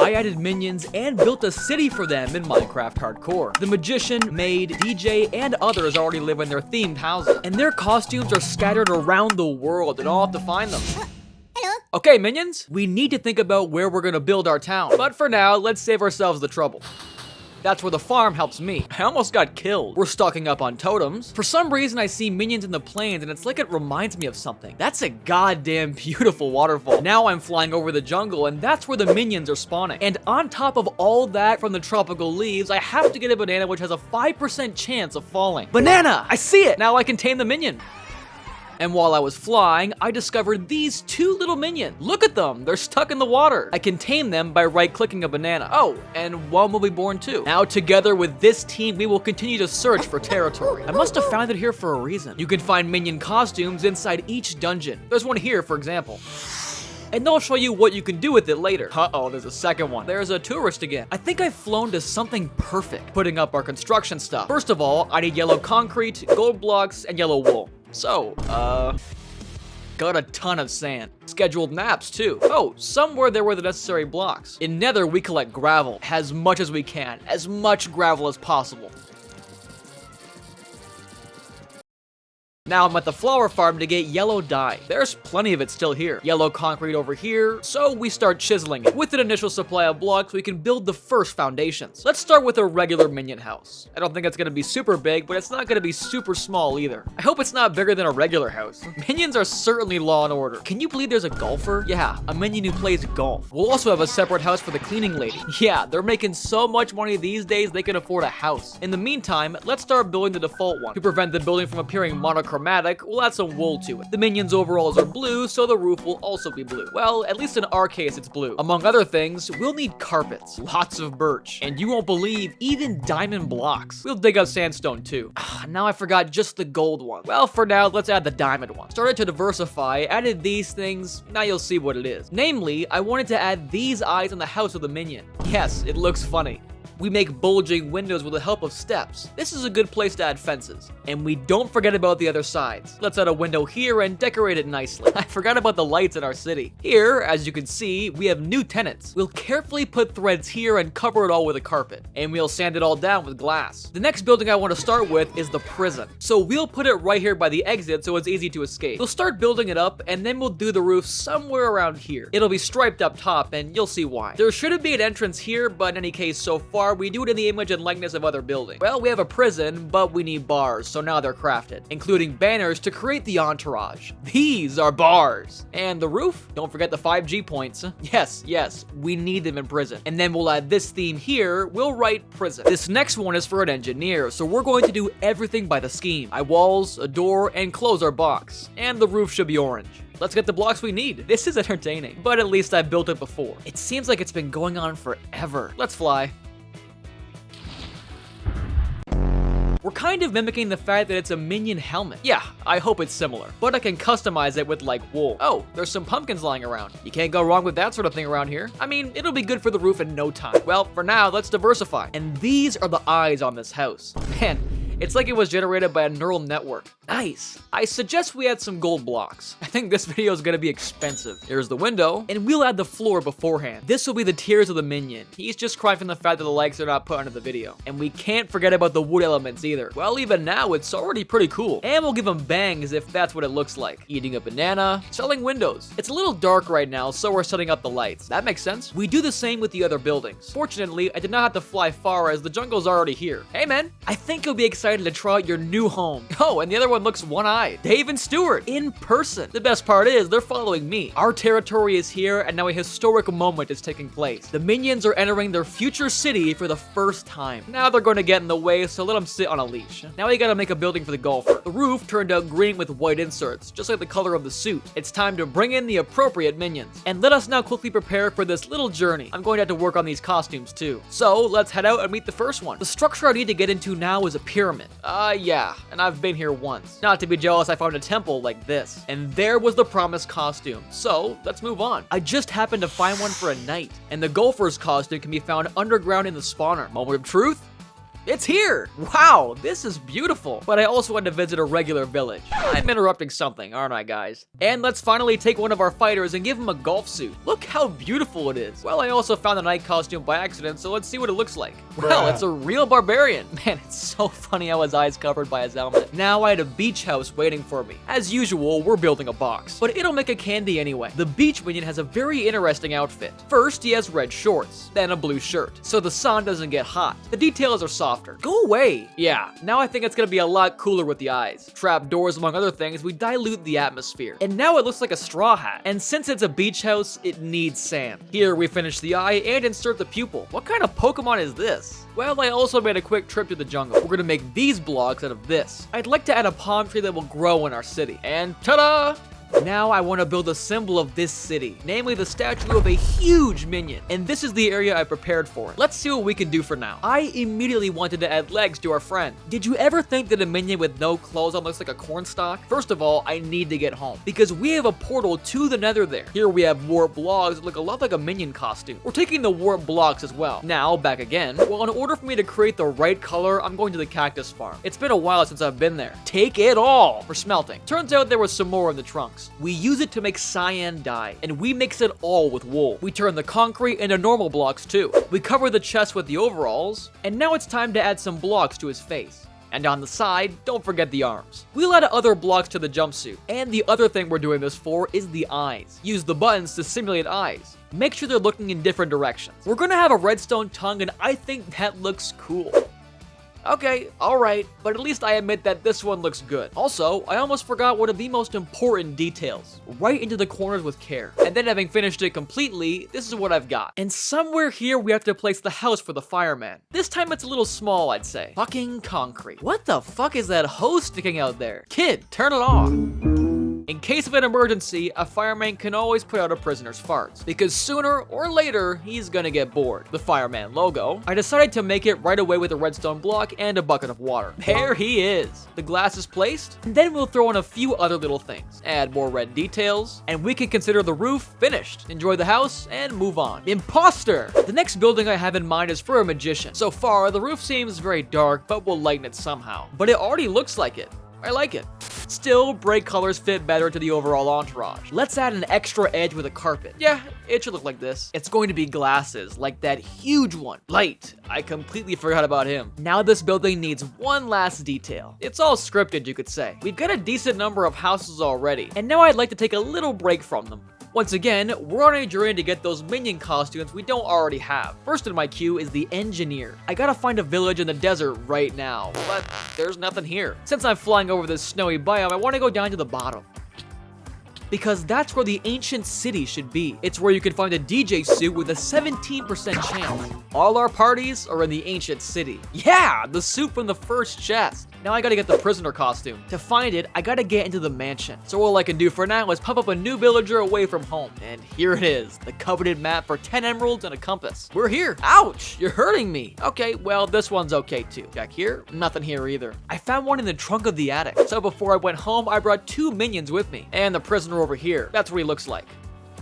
I added minions and built a city for them in Minecraft Hardcore. The magician, maid, DJ, and others already live in their themed houses, and their costumes are scattered around the world, and I'll have to find them. Okay, minions, we need to think about where we're gonna build our town, but for now, let's save ourselves the trouble. That's where the farm helps me. I almost got killed. We're stocking up on totems. For some reason, I see minions in the plains, and it's like it reminds me of something. That's a goddamn beautiful waterfall. Now I'm flying over the jungle, and that's where the minions are spawning. And on top of all that from the tropical leaves, I have to get a banana which has a 5% chance of falling. Banana! I see it! Now I can tame the minion. And while I was flying, I discovered these two little minions. Look at them, they're stuck in the water. I can tame them by right-clicking a banana. Oh, and one will be born too. Now together with this team, we will continue to search for territory. I must have found it here for a reason. You can find minion costumes inside each dungeon. There's one here, for example. And they'll show you what you can do with it later. Uh-oh, there's a second one. There's a tourist again. I think I've flown to something perfect, putting up our construction stuff. First of all, I need yellow concrete, gold blocks, and yellow wool. So, got a ton of sand. Scheduled maps, too. Oh, somewhere there were the necessary blocks. In Nether, we collect gravel, as much as we can. As much gravel as possible. Now I'm at the flower farm to get yellow dye. There's plenty of it still here. Yellow concrete over here, so we start chiseling it. With an initial supply of blocks, we can build the first foundations. Let's start with a regular minion house. I don't think it's gonna be super big, but it's not gonna be super small either. I hope it's not bigger than a regular house. Minions are certainly law and order. Can you believe there's a golfer? Yeah, a minion who plays golf. We'll also have a separate house for the cleaning lady. Yeah, they're making so much money these days they can afford a house. In the meantime, let's start building the default one. To prevent the building from appearing monochromatic, we'll add some wool to it. The minions' overalls are blue, so the roof will also be blue. Well, at least in our case, it's blue. Among other things, we'll need carpets, lots of birch, and you won't believe, even diamond blocks. We'll dig up sandstone too. Now I forgot just the gold one. Well, for now, let's add the diamond one. Started to diversify, added these things, now you'll see what it is. Namely, I wanted to add these eyes on the house of the minion. Yes, it looks funny. We make bulging windows with the help of steps. This is a good place to add fences. And we don't forget about the other sides. Let's add a window here and decorate it nicely. I forgot about the lights in our city. Here, as you can see, we have new tenants. We'll carefully put threads here and cover it all with a carpet. And we'll sand it all down with glass. The next building I want to start with is the prison. So we'll put it right here by the exit so it's easy to escape. We'll start building it up and then we'll do the roof somewhere around here. It'll be striped up top and you'll see why. There shouldn't be an entrance here, but in any case so far, we do it in the image and likeness of other buildings. Well, we have a prison, but we need bars, so now they're crafted, including banners to create the entourage. These are bars. And the roof? Don't forget the 5G points. Yes, we need them in prison. And then we'll add this theme here. We'll write prison. This next one is for an engineer, so we're going to do everything by the scheme. Walls, a door, and close our box. And the roof should be orange. Let's get the blocks we need. This is entertaining, but at least I've built it before. It seems like it's been going on forever. Let's fly. We're kind of mimicking the fact that it's a minion helmet. Yeah, I hope it's similar, but I can customize it with like wool. Oh, there's some pumpkins lying around. You can't go wrong with that sort of thing around here. I mean, it'll be good for the roof in no time. Well, for now, let's diversify. And these are the eyes on this house. Man, it's like it was generated by a neural network. Nice. I suggest we add some gold blocks. I think this video is gonna be expensive. Here's the window, and we'll add the floor beforehand. This will be the tiers of the minion. He's just crying from the fact that the likes are not put under the video. And we can't forget about the wood elements either. Well, even now, it's already pretty cool. And we'll give him bangs if that's what it looks like. Eating a banana, selling windows. It's a little dark right now, so we're setting up the lights. That makes sense. We do the same with the other buildings. Fortunately, I did not have to fly far as the jungle's already here. Hey man, I think you'll be excited to try out your new home. Oh, and the other one looks one-eyed. Dave and Stuart, in person. The best part is, they're following me. Our territory is here, and now a historic moment is taking place. The minions are entering their future city for the first time. Now they're going to get in the way, so let them sit on a leash. Now we gotta make a building for the golfer. The roof turned out green with white inserts, just like the color of the suit. It's time to bring in the appropriate minions. And let us now quickly prepare for this little journey. I'm going to have to work on these costumes too. So let's head out and meet the first one. The structure I need to get into now is a pyramid. Yeah, and I've been here once. Not to be jealous, I found a temple like this. And there was the promised costume. So, let's move on. I just happened to find one for a knight. And the golfer's costume can be found underground in the spawner. Moment of truth? It's here! Wow, this is beautiful. But I also want to visit a regular village. I'm interrupting something, aren't I, guys? And let's finally take one of our fighters and give him a golf suit. Look how beautiful it is. Well, I also found the night costume by accident, so let's see what it looks like. Well, it's a real barbarian. Man, it's so funny how his eyes covered by his helmet. Now I had a beach house waiting for me. As usual, we're building a box, but it'll make a candy anyway. The beach minion has a very interesting outfit. First, he has red shorts, then a blue shirt, so the sun doesn't get hot. The details are softer. Go away! Yeah, now I think it's gonna be a lot cooler with the eyes. Trap doors, among other things, we dilute the atmosphere. And now it looks like a straw hat. And since it's a beach house, it needs sand. Here we finish the eye and insert the pupil. What kind of Pokemon is this? Well, I also made a quick trip to the jungle. We're gonna make these blocks out of this. I'd like to add a palm tree that will grow in our city. And ta-da! Now I want to build a symbol of this city, namely the statue of a huge minion, and this is the area I prepared for it. Let's see what we can do for now. I immediately wanted to add legs to our friend. Did you ever think that a minion with no clothes on looks like a cornstalk? First of all, I need to get home, because we have a portal to the nether there. Here we have warp blocks that look a lot like a minion costume. We're taking the warp blocks as well. Now, back again. Well, in order for me to create the right color, I'm going to the cactus farm. It's been a while since I've been there. Take it all for smelting. Turns out there was some more in the trunks. We use it to make cyan dye, and we mix it all with wool. We turn the concrete into normal blocks too. We cover the chest with the overalls, and now it's time to add some blocks to his face. And on the side, don't forget the arms. We'll add other blocks to the jumpsuit. And the other thing we're doing this for is the eyes. Use the buttons to simulate eyes. Make sure they're looking in different directions. We're gonna have a redstone tongue, and I think that looks cool. Okay, alright, but at least I admit that this one looks good. Also, I almost forgot one of the most important details. Right into the corners with care. And then having finished it completely, this is what I've got. And somewhere here we have to place the house for the fireman. This time it's a little small, I'd say. Fucking concrete. What the fuck is that hose sticking out there? Kid, turn it on. In case of an emergency, a fireman can always put out a prisoner's farts, because sooner or later, he's gonna get bored. The fireman logo. I decided to make it right away with a redstone block and a bucket of water. There he is. The glass is placed, and then we'll throw in a few other little things. Add more red details, and we can consider the roof finished. Enjoy the house, and move on. Imposter! The next building I have in mind is for a magician. So far, the roof seems very dark, but we'll lighten it somehow. But it already looks like it. I like it. Still, bright colors fit better to the overall entourage. Let's add an extra edge with a carpet. Yeah, it should look like this. It's going to be glasses, like that huge one. Light. I completely forgot about him. Now this building needs one last detail. It's all scripted, you could say. We've got a decent number of houses already, and now I'd like to take a little break from them. Once again, we're on a journey to get those minion costumes we don't already have. First in my queue is the engineer. I gotta find a village in the desert right now, but there's nothing here. Since I'm flying over this snowy biome, I want to go down to the bottom, because that's where the ancient city should be. It's where you can find a DJ suit with a 17% chance. All our parties are in the ancient city. Yeah, the suit from the first chest. Now I gotta get the prisoner costume. To find it, I gotta get into the mansion. So all I can do for now is pop up a new villager away from home. And here it is, the coveted map for 10 emeralds and a compass. We're here. Ouch, you're hurting me. Okay, well, this one's okay too. Check here, nothing here either. I found one in the trunk of the attic. So before I went home, I brought 2 minions with me. And the prisoner over here. That's what he looks like.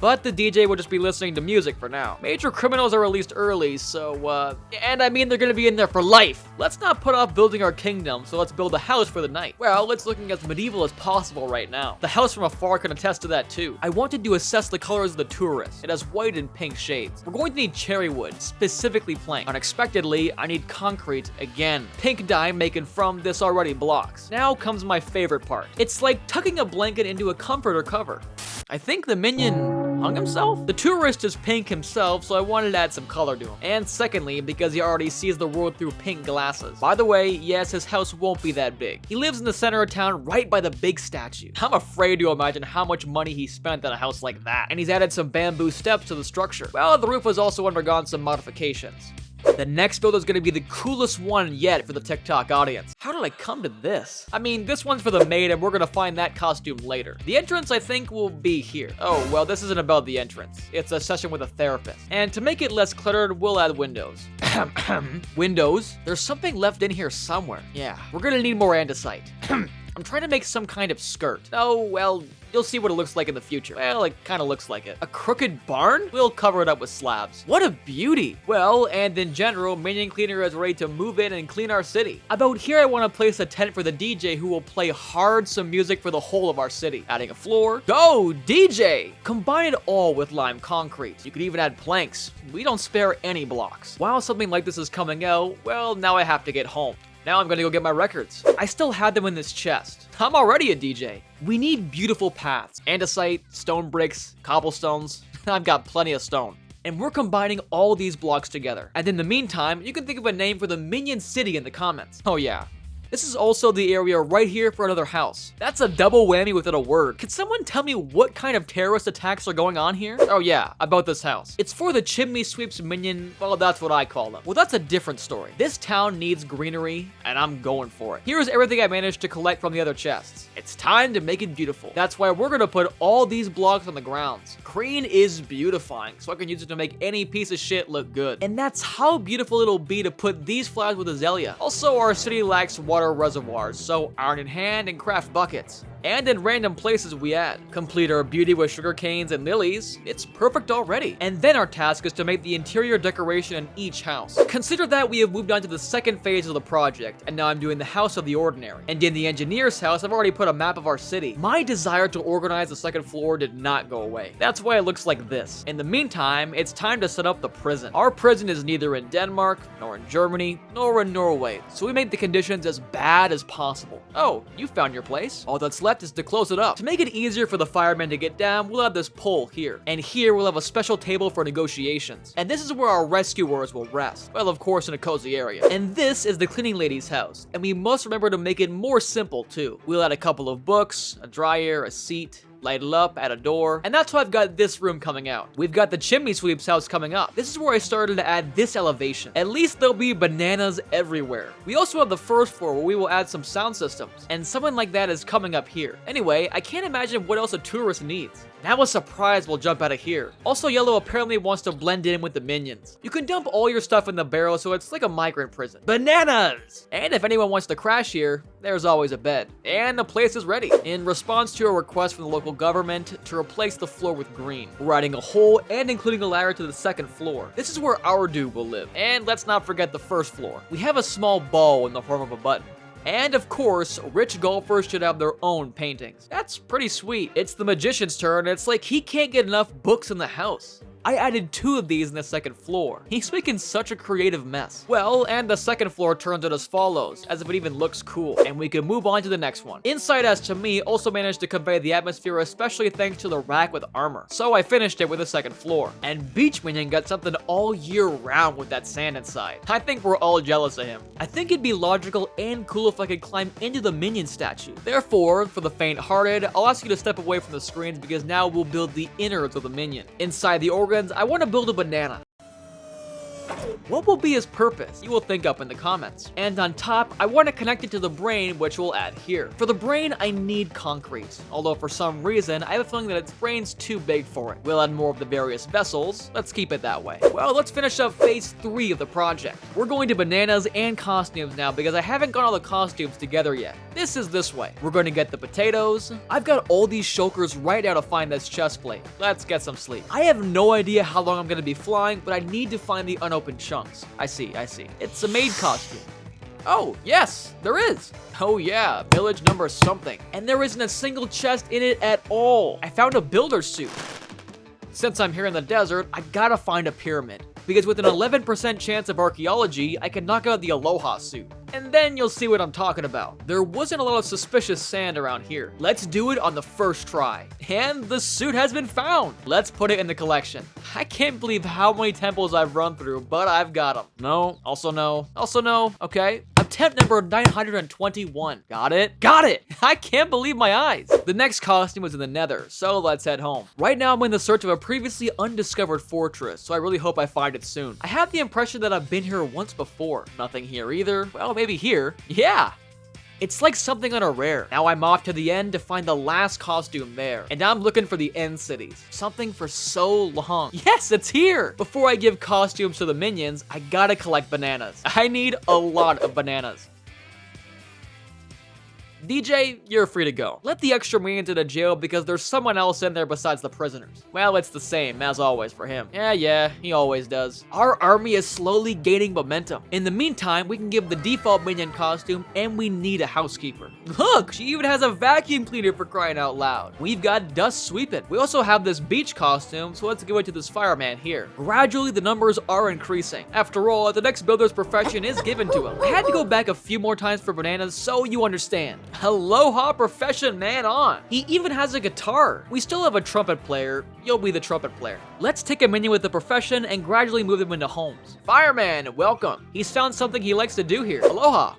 But the DJ will just be listening to music for now. Major criminals are released early, so, and I mean they're gonna be in there for life. Let's not put off building our kingdom, so let's build a house for the night. Well, it's looking as medieval as possible right now. The house from afar can attest to that too. I wanted to assess the colors of the tourists. It has white and pink shades. We're going to need cherry wood, specifically plank. Unexpectedly, I need concrete again. Pink dye making from this already blocks. Now comes my favorite part. It's like tucking a blanket into a comforter cover. I think the minion hung himself? The tourist is pink himself, so I wanted to add some color to him. And secondly, because he already sees the world through pink glasses. By the way, yes, his house won't be that big. He lives in the center of town right by the big statue. I'm afraid to imagine how much money he spent on a house like that. And he's added some bamboo steps to the structure. Well, the roof has also undergone some modifications. The next build is going to be the coolest one yet for the TikTok audience. How did I come to this? I mean, this one's for the maid, and we're going to find that costume later. The entrance, I think, will be here. Oh, well, this isn't about the entrance. It's a session with a therapist. And to make it less cluttered, we'll add windows. Windows? There's something left in here somewhere. Yeah, we're going to need more andesite. I'm I'm trying to make some kind of skirt. Oh, well, you'll see what it looks like in the future. Well, it kind of looks like it. A crooked barn? We'll cover it up with slabs. What a beauty. Well, and in general, Minion Cleaner is ready to move in and clean our city. About here, I want to place a tent for the DJ who will play hard some music for the whole of our city. Adding a floor. Go, DJ! Combine it all with lime concrete. You could even add planks. We don't spare any blocks. While something like this is coming out, well, now I have to get home. Now I'm gonna go get my records. I still had them in this chest. I'm already a DJ. We need beautiful paths. Andesite, stone bricks, cobblestones. I've got plenty of stone. And we're combining all these blocks together. And in the meantime, you can think of a name for the Minion City in the comments. Oh yeah. This is also the area right here for another house. That's a double whammy without a word. Could someone tell me what kind of terrorist attacks are going on here? Oh yeah, about this house. It's for the chimney sweeps minion, well, that's what I call them. Well, that's a different story. This town needs greenery, and I'm going for it. Here's everything I managed to collect from the other chests. It's time to make it beautiful. That's why we're gonna put all these blocks on the grounds. Green is beautifying, so I can use it to make any piece of shit look good. And that's how beautiful it'll be to put these flowers with azalea. Also, our city lacks water reservoirs, so iron in hand and craft buckets. And in random places we add. Complete our beauty with sugar canes and lilies. It's perfect already. And then our task is to make the interior decoration in each house. Consider that we have moved on to the second phase of the project, and now I'm doing the house of the ordinary. And in the engineer's house, I've already put a map of our city. My desire to organize the second floor did not go away. That's why it looks like this. In the meantime, it's time to set up the prison. Our prison is neither in Denmark, nor in Germany, nor in Norway, so we made the conditions as bad as possible. Oh, you found your place. All that's left is to close it up. To make it easier for the firemen to get down, we'll have this pole here. And here we'll have a special table for negotiations. And this is where our rescuers will rest. Well, of course, in a cozy area. And this is the cleaning lady's house. And we must remember to make it more simple too. We'll add a couple of books, a dryer, a seat, light it up, add a door, and that's why I've got this room coming out. We've got the chimney sweep's house coming up. This is where I started to add this elevation. At least there'll be bananas everywhere. We also have the first floor where we will add some sound systems, and something like that is coming up here. Anyway, I can't imagine what else a tourist needs. Now a surprise will jump out of here. Also, Yellow apparently wants to blend in with the minions. You can dump all your stuff in the barrel so it's like a migrant prison. Bananas! And if anyone wants to crash here, there's always a bed. And the place is ready. In response to a request from the local government to replace the floor with green, we're adding a hole and including a ladder to the second floor. This is where our dude will live. And let's not forget the first floor. We have a small ball in the form of a button. And of course, rich golfers should have their own paintings. That's pretty sweet. It's the magician's turn, and it's like he can't get enough books in the house. I added 2 of these in the second floor. He's making such a creative mess. Well, and the second floor turns out as follows, as if it even looks cool, and we can move on to the next one. Inside, as to me, also managed to convey the atmosphere, especially thanks to the rack with armor. So I finished it with the second floor. And Beach Minion got something all year round with that sand inside. I think we're all jealous of him. I think it'd be logical and cool if I could climb into the Minion statue. Therefore, for the faint-hearted, I'll ask you to step away from the screens because now we'll build the innards of the Minion. Inside the organs, I want to build a banana. What will be his purpose? You will think up in the comments. And on top, I want to connect it to the brain, which we'll add here. For the brain, I need concrete. Although for some reason, I have a feeling that its brain's too big for it. We'll add more of the various vessels. Let's keep it that way. Well, let's finish up phase 3 of the project. We're going to bananas and costumes now because I haven't got all the costumes together yet. This is this way. We're going to get the potatoes. I've got all these shulkers right now to find this chest plate. Let's get some sleep. I have no idea how long I'm going to be flying, but I need to find the unopened chunks. I see. It's a maid costume. Oh, yes, there is. Oh yeah, village number something. And there isn't a single chest in it at all. I found a builder's suit. Since I'm here in the desert, I gotta find a pyramid. Because with an 11% chance of archaeology, I can knock out the Aloha suit. And then you'll see what I'm talking about. There wasn't a lot of suspicious sand around here. Let's do it on the first try. And the suit has been found. Let's put it in the collection. I can't believe how many temples I've run through, but I've got them. No, also no, also no, okay. Attempt number 921. Got it? Got it! I can't believe my eyes. The next costume was in the Nether, so let's head home. Right now I'm in the search of a previously undiscovered fortress, so I really hope I find it soon. I have the impression that I've been here once before. Nothing here either. Well, maybe here. Yeah! It's like something on a rare. Now I'm off to the end to find the last costume there. And I'm looking for the end cities. Something for so long. Yes, it's here! Before I give costumes to the minions, I gotta collect bananas. I need a lot of bananas. DJ, you're free to go. Let the extra minions into jail because there's someone else in there besides the prisoners. Well, it's the same, as always, for him. Yeah, he always does. Our army is slowly gaining momentum. In the meantime, we can give the default minion costume, and we need a housekeeper. Look, she even has a vacuum cleaner for crying out loud. We've got dust sweeping. We also have this beach costume, so let's give it to this fireman here. Gradually, the numbers are increasing. After all, the next builder's profession is given to him. I had to go back a few more times for bananas so you understand. Aloha profession man on. He even has a guitar. We still have a trumpet player. You'll be the trumpet player. Let's take a minion with the profession and gradually move them into homes. Fireman, welcome. He's found something he likes to do here. Aloha.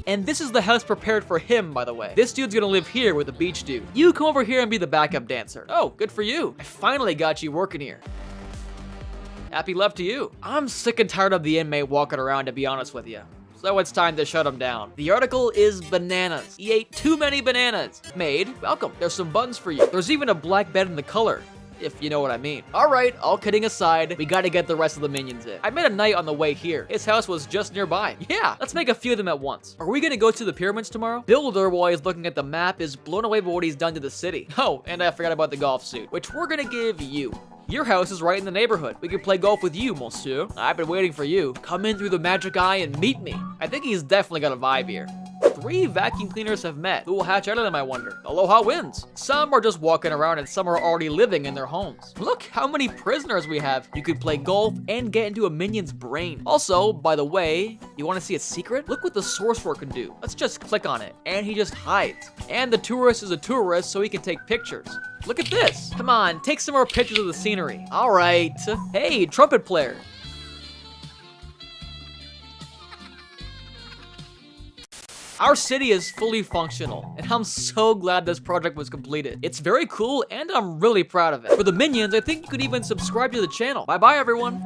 And this is the house prepared for him, by the way. This dude's gonna live here with the beach dude. You come over here and be the backup dancer. Oh, good for you. I finally got you working here. Happy love to you. I'm sick and tired of the inmate walking around, to be honest with you. So it's time to shut him down. The article is bananas. He ate too many bananas. Maid, welcome. There's some buns for you. There's even a black bed in the color, if you know what I mean. Alright, all kidding aside, we gotta get the rest of the minions in. I met a knight on the way here. His house was just nearby. Yeah, let's make a few of them at once. Are we gonna go to the pyramids tomorrow? Builder, while he's looking at the map, is blown away by what he's done to the city. Oh, and I forgot about the golf suit, which we're gonna give you. Your house is right in the neighborhood. We can play golf with you, monsieur. I've been waiting for you. Come in through the magic eye and meet me. I think he's definitely got a vibe here. 3 vacuum cleaners have met. Who will hatch out of them, I wonder? Aloha wins. Some are just walking around and some are already living in their homes. Look how many prisoners we have. You could play golf and get into a minion's brain. Also, by the way, you want to see a secret? Look what the sorcerer can do. Let's just click on it. And he just hides. And the tourist is a tourist, so he can take pictures. Look at this. Come on, take some more pictures of the scenery. All right. Hey, trumpet player. Our city is fully functional, and I'm so glad this project was completed. It's very cool, and I'm really proud of it. For the minions, I think you could even subscribe to the channel. Bye-bye, everyone.